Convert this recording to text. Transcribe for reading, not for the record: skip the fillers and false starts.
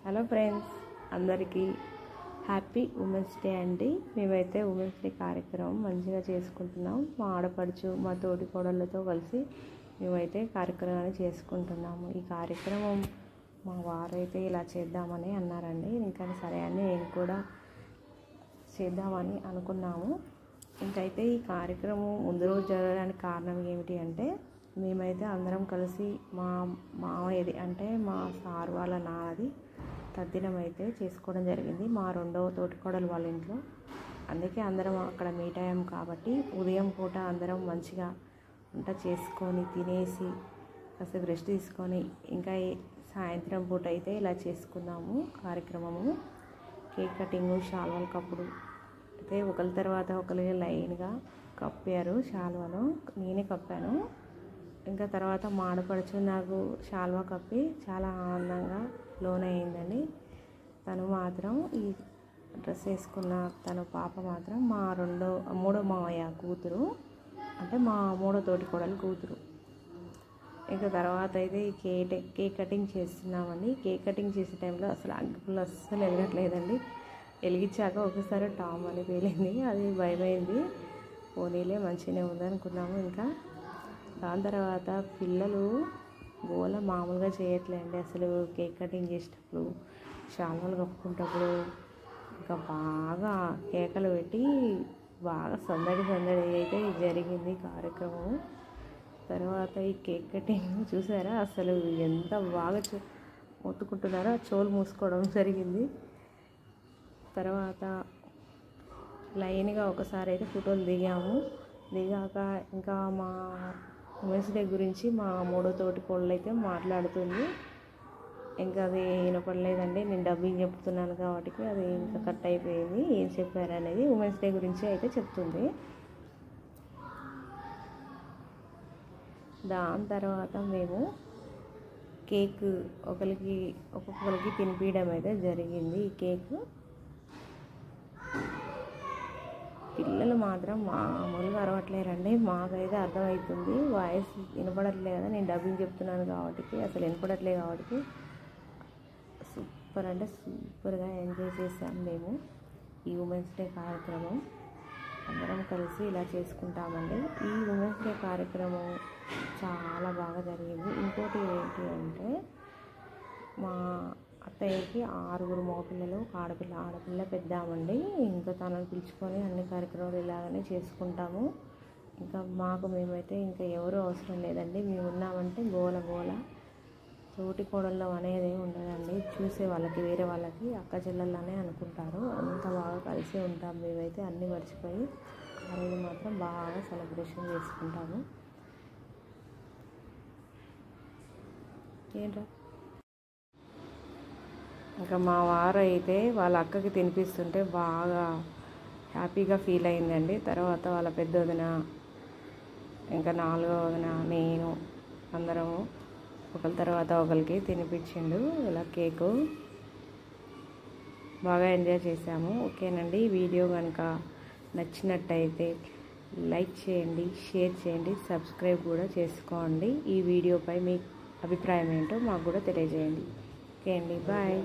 Hello friends, అందరికీ happy women's day అండి. మేమైతే ఉమెన్స్ డే కార్యక్రమం మంచిగా చేసుకుంటున్నాం. మా ఆడపడుచు మా తోటి కోడళ్ళతో కలిసి మేమైతే కార్యక్రమాన్ని చేసుకుంటున్నాము. ఈ కార్యక్రమం మా వారైతే ఇలా చేద్దామని అన్నారండి. ఇంకా సరే అని నేను కూడా చేద్దామని అనుకున్నాము. ఇంకైతే ఈ కార్యక్రమం ముందు రోజు జరగడానికి కారణం ఏమిటి అంటే, మేమైతే అందరం కలిసి మా మామయ్యది అంటే మా సార్ వాళ్ళ నాది తద్దినం అయితే చేసుకోవడం జరిగింది మా రెండవ తోటికోడలు వాళ్ళ ఇంట్లో. అందుకే అందరం అక్కడ మీట్ అయ్యాం కాబట్టి ఉదయం పూట అందరం మంచిగా వంట చేసుకొని తినేసి కాసేపు రెస్ట్ తీసుకొని ఇంకా సాయంత్రం పూట అయితే ఇలా చేసుకున్నాము కార్యక్రమము. కేక్ కటింగు, శాల్వాలు కప్పుడు అయితే ఒకరి తర్వాత ఒకరి లైన్గా కప్పారు శాల్వాలో. నేనే కప్పాను. ఇంకా తర్వాత మాడపడుచు నాకు శాల్వా కప్పి చాలా ఆనందంగా లోనయ్యిందండి. తను మాత్రం ఈ డ్రెస్ వేసుకున్న తన పాప మాత్రం మా మూడో మావయ్య కూతురు, అంటే మా మూడో తోటి కోడలు కూతురు. ఇంకా తర్వాత అయితే ఈ కేక్ కటింగ్ చేస్తున్నామండి. కేక్ కటింగ్ చేసే టైంలో అసలు అగ్గిపుల్ల అస్సలు వెలగట్లేదండి. వెలిగించాక ఒకసారి టామ్ అని పేలింది. అది భయమైంది. పోనీలే మంచిగానే ఉందనుకున్నాము. ఇంకా దాని తర్వాత పిల్లలు గోల మామూలుగా చేయట్లేండి. అసలు కేక్ కటింగ్ చేసేటప్పుడు, శాల్వాలు కప్పుకునేటప్పుడు ఇంకా బాగా కేకలు పెట్టి బాగా సందడి అయితే జరిగింది కార్యక్రమం. తర్వాత ఈ కేక్ కటింగ్ చూసారా, అసలు ఎంత బాగా మొత్తుకుంటున్నారో చెవులు మూసుకోవడం జరిగింది. తర్వాత లైన్గా ఒకసారి అయితే ఫోటోలు దిగాక ఇంకా మా ఉమెన్స్ డే గురించి మా మూడో తోటి కోళ్ళు అయితే మాట్లాడుతుంది. ఇంకా అది వినపడలేదండి. నేను డబ్బింగ్ చెప్తున్నాను కాబట్టి అది ఇంకా కట్ అయిపోయింది. ఏం చెప్పారనేది ఉమెన్స్ డే గురించి అయితే చెప్తుంది. దాని తర్వాత మేము కేక్ ఒక్కొక్కరికి తినిపించడం అయితే జరిగింది. ఈ కేక్ పిల్లలు మాత్రం మామూలుగా అరవట్లేరండి. మాకైతే అర్థమవుతుంది, వాయిస్ వినపడట్లేదు కదా, నేను డబ్బింగ్ చెప్తున్నాను కాబట్టి అసలు వినపడట్లేదు కాబట్టి సూపర్ అంటే సూపర్గా ఎంజాయ్ చేసాము మేము. ఈ ఉమెన్స్ డే కార్యక్రమం అందరం కలిసి ఇలా చేసుకుంటామండి. ఈ ఉమెన్స్ డే కార్యక్రమం చాలా బాగా జరిగింది. ఇంకోటి ఏంటి అంటే, మా అత్తయ్యకి 6 మగపిల్లలు, ఆడపిల్ల పెద్దామండి. ఇంకా తనను పిలుచుకొని అన్ని కార్యక్రమాలు ఇలాగనే చేసుకుంటాము. ఇంకా మేమైతే ఇంకా ఎవరు అవసరం లేదండి. మేము ఉన్నామంటే గోల తోటి కోడళ్ళు అనేది ఉండదండి. చూసే వాళ్ళకి, వేరే వాళ్ళకి అక్క చెల్లెళ్ళనే అనుకుంటారు. అంత బాగా కలిసి ఉంటాం మేమైతే. అన్నీ మర్చిపోయి ఆ రోజు మాత్రం బాగా సెలబ్రేషన్ చేసుకుంటాము. ఏంట్రా ఇంకా మా వారు అయితే వాళ్ళ అక్కకి తినిపిస్తుంటే బాగా హ్యాపీగా ఫీల్ అయిందండి. తర్వాత వాళ్ళ పెద్ద వదిన, ఇంకా 4వ వదిన, నేను అందరము ఒకరి తర్వాత ఒకరికి తినిపించిండు. ఇలా కేకు బాగా ఎంజాయ్ చేసాము. ఓకేనండి, ఈ వీడియో కనుక నచ్చినట్టయితే లైక్ చేయండి, షేర్ చేయండి, సబ్స్క్రైబ్ కూడా చేసుకోండి. ఈ వీడియోపై మీ అభిప్రాయం ఏంటో మాకు కూడా తెలియజేయండి. ఓకే అండి, బాయ్.